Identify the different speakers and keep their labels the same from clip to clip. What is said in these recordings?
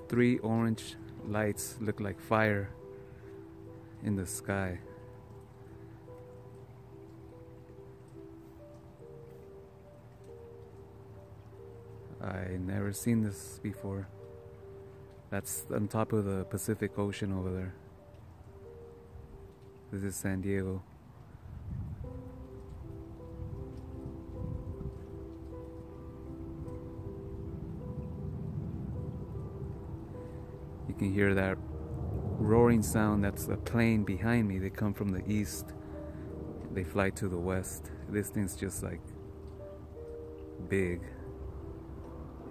Speaker 1: three orange lights look like fire in the sky. I never seen this before. That's on top of the Pacific Ocean over there. This is San Diego. You can hear that roaring sound. That's a plane behind me. They come from the east. They fly to the west. This thing's just like big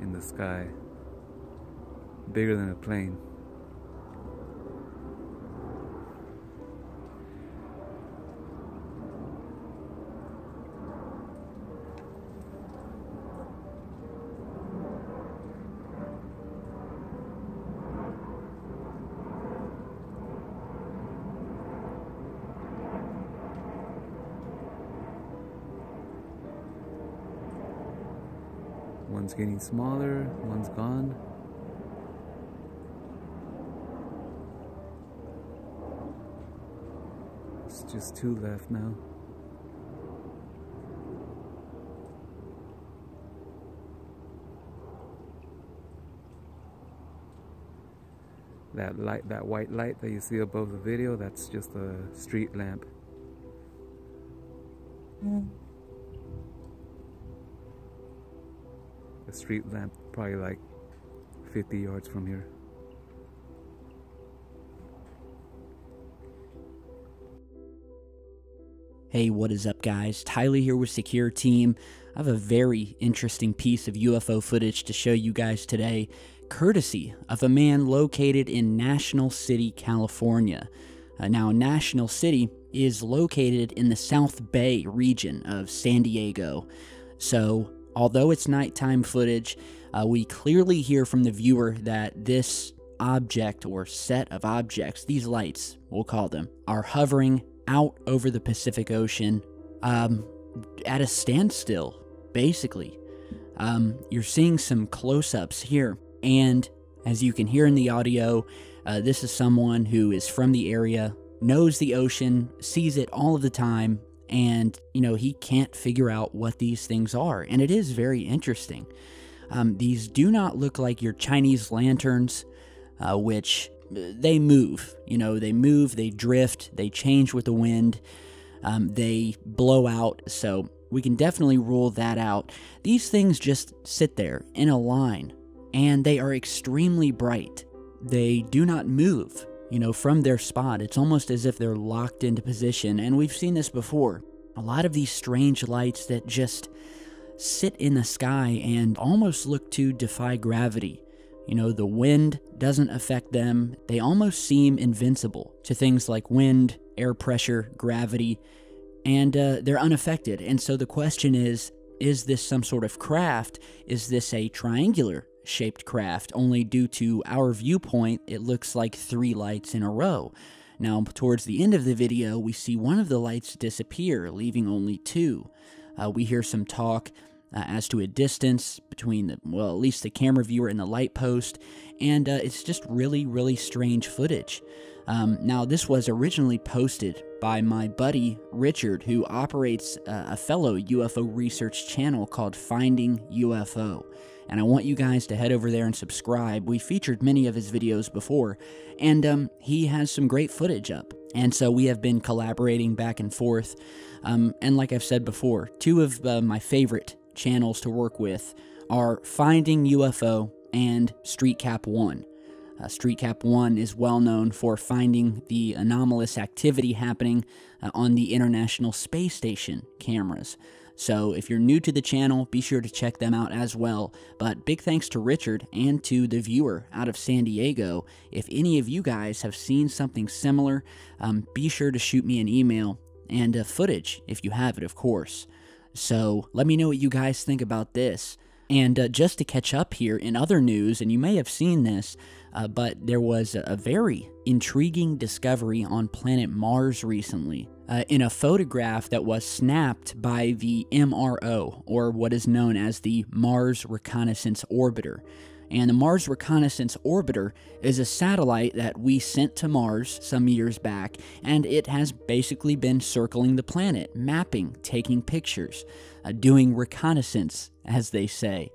Speaker 1: in the sky. Bigger than a plane. One's getting smaller, one's gone. It's just two left now. That light, that white light that you see above the video, that's just a street lamp. A street lamp, probably like 50 yards from here.
Speaker 2: Hey, what is up guys? Tyler here with Secureteam. I have a very interesting piece of UFO footage to show you guys today, courtesy of a man located in National City, California. Now, National City is located in the South Bay region of San Diego. So, although it's nighttime footage, we clearly hear from the viewer that this object or set of objects, these lights, we'll call them, are hovering out over the Pacific Ocean at a standstill, basically. You're seeing some close-ups here, and as you can hear in the audio, this is someone who is from the area, knows the ocean, sees it all of the time, and, you know, he can't figure out what these things are, and it is very interesting. These do not look like your Chinese lanterns, which they move, you know, they drift, they change with the wind, they blow out, so we can definitely rule that out. These things just sit there in a line, and they are extremely bright. They do not move, you know, from their spot. It's almost as if they're locked into position, and we've seen this before. A lot of these strange lights that just sit in the sky and almost look to defy gravity. You know, the wind doesn't affect them. They almost seem invincible to things like wind, air pressure, gravity, and they're unaffected. And so the question is this some sort of craft? Is this a triangular shaped craft? Only due to our viewpoint, it looks like three lights in a row. Now, towards the end of the video, we see one of the lights disappear, leaving only two. We hear some talk as to a distance between the, well, at least the camera viewer and the light post, and it's just really, really strange footage. Now, this was originally posted by my buddy Richard, who operates a fellow UFO research channel called Finding UFO. And I want you guys to head over there and subscribe. We featured many of his videos before, and he has some great footage up. And so we have been collaborating back and forth. And like I've said before, two of my favorite channels to work with are Finding UFO and StreetCap 1. StreetCap 1 is well known for finding the anomalous activity happening on the International Space Station cameras. So if you're new to the channel, be sure to check them out as well. But big thanks to Richard and to the viewer out of San Diego. If any of you guys have seen something similar, be sure to shoot me an email and footage if you have it, of course. So let me know what you guys think about this. And just to catch up here in other news, and you may have seen this, but there was a very intriguing discovery on planet Mars recently. In a photograph that was snapped by the MRO, or what is known as the Mars Reconnaissance Orbiter. And the Mars Reconnaissance Orbiter is a satellite that we sent to Mars some years back, and it has basically been circling the planet, mapping, taking pictures, doing reconnaissance, as they say.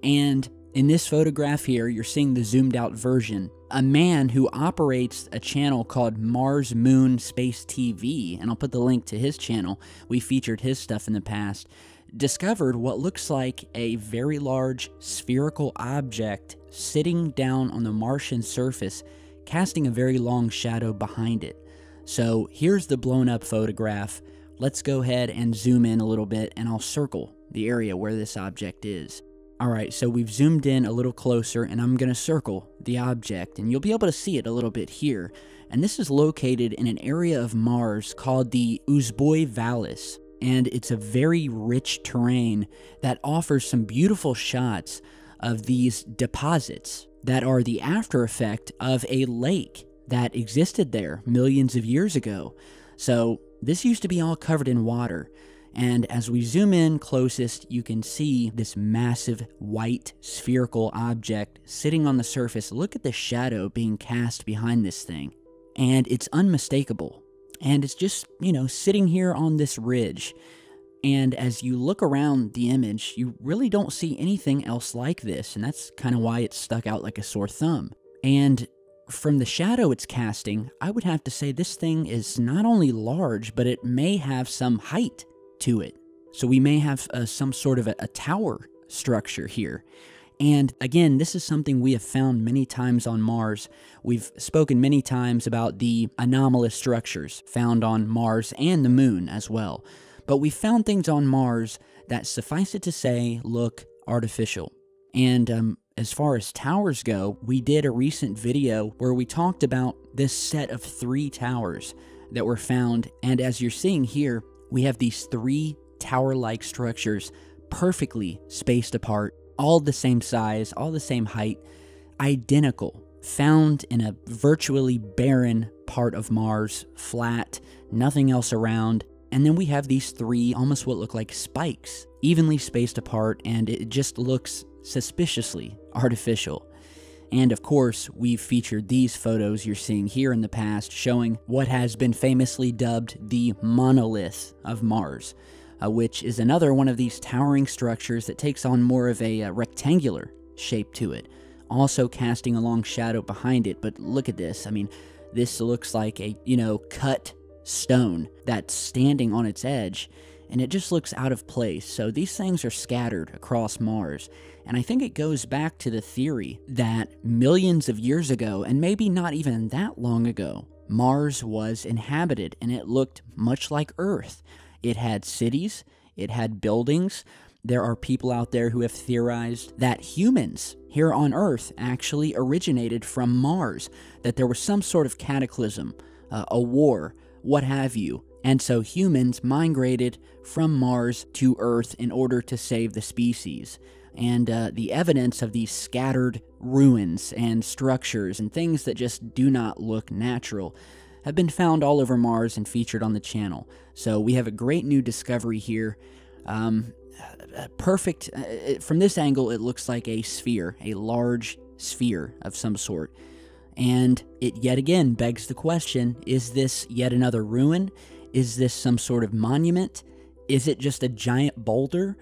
Speaker 2: And in this photograph here, you're seeing the zoomed out version. A man who operates a channel called Mars Moon Space TV, and I'll put the link to his channel, we featured his stuff in the past, discovered what looks like a very large spherical object sitting down on the Martian surface, casting a very long shadow behind it. So here's the blown up photograph. Let's go ahead and zoom in a little bit, and I'll circle the area where this object is. Alright, so we've zoomed in a little closer, and I'm going to circle the object, and you'll be able to see it a little bit here. And this is located in an area of Mars called the Uzboy Vallis, and it's a very rich terrain that offers some beautiful shots of these deposits that are the after effect of a lake that existed there millions of years ago. So this used to be all covered in water. And as we zoom in closest, you can see this massive white spherical object sitting on the surface. Look at the shadow being cast behind this thing. And it's unmistakable. And it's just, sitting here on this ridge. And as you look around the image, you really don't see anything else like this. And that's kind of why it's stuck out like a sore thumb. And from the shadow it's casting, I would have to say this thing is not only large, but it may have some height to it. So we may have some sort of a tower structure here. And again, this is something we have found many times on Mars. We've spoken many times about the anomalous structures found on Mars and the Moon as well. But we found things on Mars that, suffice it to say, look artificial. And as far as towers go, we did a recent video where we talked about this set of 3 towers that were found. And as you're seeing here, we have these 3 tower-like structures perfectly spaced apart, all the same size, all the same height, identical, found in a virtually barren part of Mars, flat, nothing else around. And then we have these 3 almost what look like spikes, evenly spaced apart, and it just looks suspiciously artificial. And of course, we've featured these photos you're seeing here in the past showing what has been famously dubbed the monolith of Mars, which is another one of these towering structures that takes on more of a rectangular shape to it, also casting a long shadow behind it. But look at this. I mean, this looks like a, cut stone that's standing on its edge, and it just looks out of place. So these things are scattered across Mars. And I think it goes back to the theory that millions of years ago, and maybe not even that long ago, Mars was inhabited and it looked much like Earth. It had cities, it had buildings. There are people out there who have theorized that humans here on Earth actually originated from Mars, that there was some sort of cataclysm, a war, what have you. And so humans migrated from Mars to Earth in order to save the species. And the evidence of these scattered ruins and structures and things that just do not look natural have been found all over Mars and featured on the channel. So we have a great new discovery here. Perfect. From this angle, it looks like a sphere, a large sphere of some sort. And it yet again begs the question, is this yet another ruin? Is this some sort of monument? Is it just a giant boulder?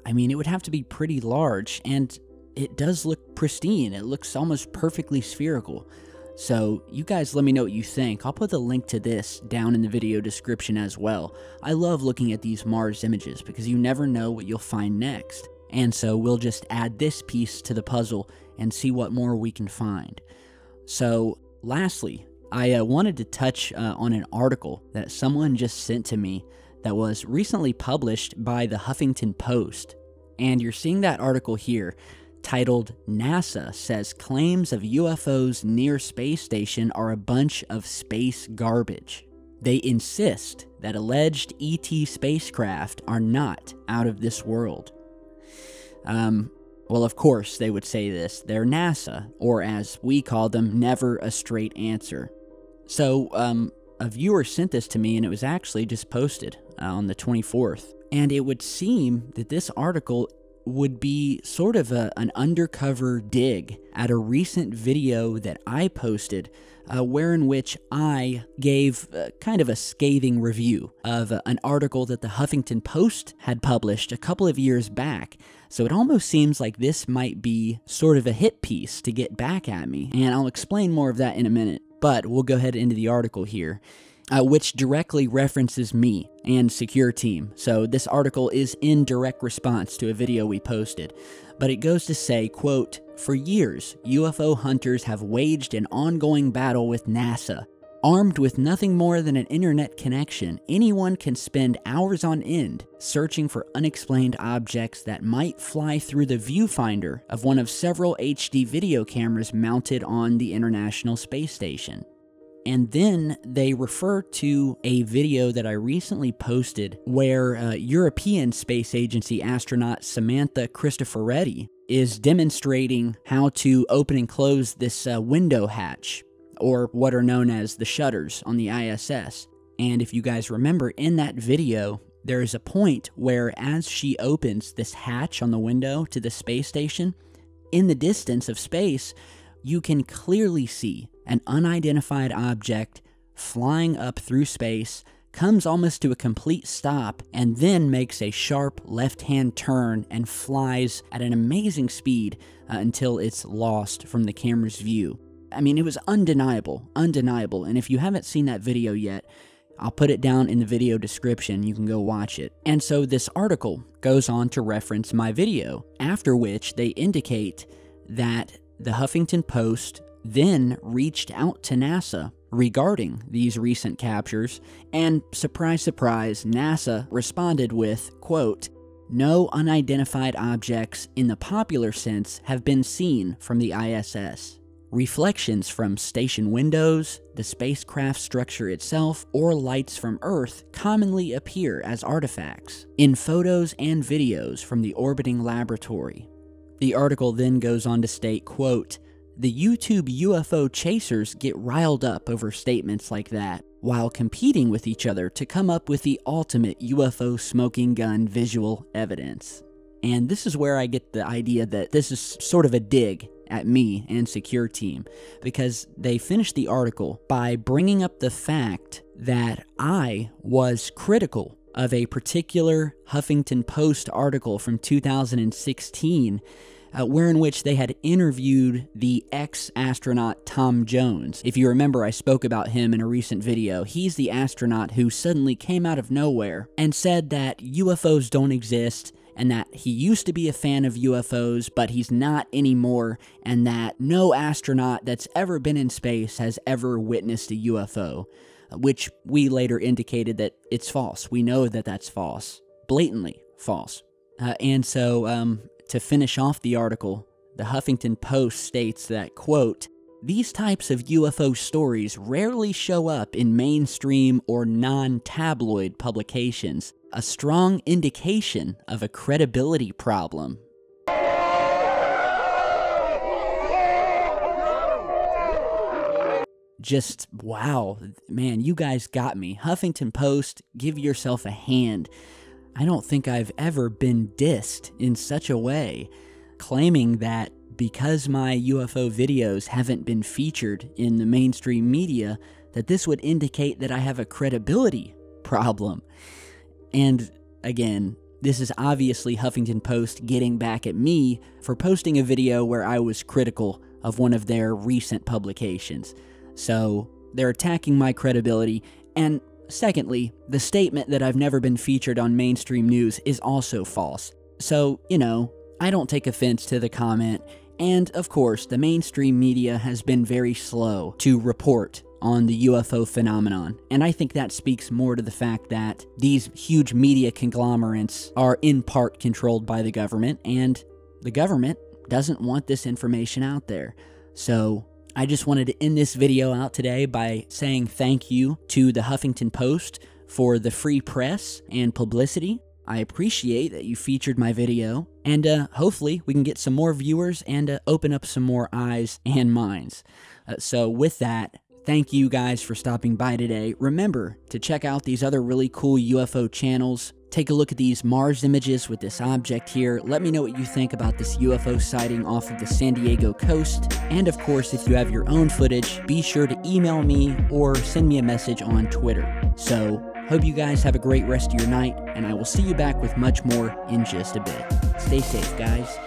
Speaker 2: I mean, it would have to be pretty large, and it does look pristine. It looks almost perfectly spherical. So you guys let me know what you think. I'll put the link to this down in the video description as well. I love looking at these Mars images because you never know what you'll find next. And so we'll just add this piece to the puzzle and see what more we can find. So lastly, I wanted to touch on an article that someone just sent to me that was recently published by the Huffington Post. And you're seeing that article here, titled, "NASA Says Claims of UFOs Near Space Station Are a Bunch of Space Garbage." They insist that alleged ET spacecraft are not out of this world. Well, of course they would say this. They're NASA, or as we call them, never a straight answer. So, a viewer sent this to me, and it was actually just posted on the 24th. And it would seem that this article would be sort of an undercover dig at a recent video that I posted, wherein which I gave kind of a scathing review of an article that the Huffington Post had published a couple of years back. So it almost seems like this might be sort of a hit piece to get back at me, and I'll explain more of that in a minute. But we'll go ahead into the article here, which directly references me and Secureteam. So this article is in direct response to a video we posted. But it goes to say, quote, "For years, UFO hunters have waged an ongoing battle with NASA. Armed with nothing more than an internet connection, anyone can spend hours on end searching for unexplained objects that might fly through the viewfinder of one of several HD video cameras mounted on the International Space Station." And then they refer to a video that I recently posted where European Space Agency astronaut Samantha Cristoforetti is demonstrating how to open and close this window hatch, or what are known as the shutters on the ISS. And if you guys remember, in that video, there is a point where as she opens this hatch on the window to the space station, in the distance of space, you can clearly see an unidentified object flying up through space, comes almost to a complete stop, and then makes a sharp left-hand turn and flies at an amazing speed until it's lost from the camera's view. I mean, it was undeniable, and if you haven't seen that video yet, I'll put it down in the video description, you can go watch it. And so this article goes on to reference my video, after which they indicate that the Huffington Post then reached out to NASA regarding these recent captures, and surprise, surprise, NASA responded with, quote, "No unidentified objects in the popular sense have been seen from the ISS. Reflections from station windows, the spacecraft structure itself, or lights from Earth commonly appear as artifacts in photos and videos from the orbiting laboratory." The article then goes on to state, quote, "The YouTube UFO chasers get riled up over statements like that, while competing with each other to come up with the ultimate UFO smoking gun visual evidence." And this is where I get the idea that this is sort of a dig at me and Secureteam, because they finished the article by bringing up the fact that I was critical of a particular Huffington Post article from 2016, wherein which they had interviewed the ex-astronaut Tom Jones. If you remember, I spoke about him in a recent video. He's the astronaut who suddenly came out of nowhere and said that UFOs don't exist, and that he used to be a fan of UFOs, but he's not anymore, and that no astronaut that's ever been in space has ever witnessed a UFO, which we later indicated that it's false. We know that that's false. Blatantly false. And so, to finish off the article, the Huffington Post states that, quote, "These types of UFO stories rarely show up in mainstream or non-tabloid publications, a strong indication of a credibility problem." Just, wow, man, you guys got me. Huffington Post, give yourself a hand. I don't think I've ever been dissed in such a way, claiming that because my UFO videos haven't been featured in the mainstream media, that this would indicate that I have a credibility problem. And again, this is obviously Huffington Post getting back at me for posting a video where I was critical of one of their recent publications. So they're attacking my credibility, and secondly, the statement that I've never been featured on mainstream news is also false. So, you know, I don't take offense to the comment, and of course, the mainstream media has been very slow to report on the UFO phenomenon, and I think that speaks more to the fact that these huge media conglomerates are in part controlled by the government, and the government doesn't want this information out there. So I just wanted to end this video out today by saying thank you to the Huffington Post for the free press and publicity. I appreciate that you featured my video, and hopefully we can get some more viewers and open up some more eyes and minds. So with that, thank you guys for stopping by today. Remember to check out these other really cool UFO channels Take a look at these Mars images with this object here. Let me know what you think about this UFO sighting off of the San Diego coast. And of course, if you have your own footage, be sure to email me or send me a message on Twitter. So, hope you guys have a great rest of your night, and I will see you back with much more in just a bit. Stay safe, guys.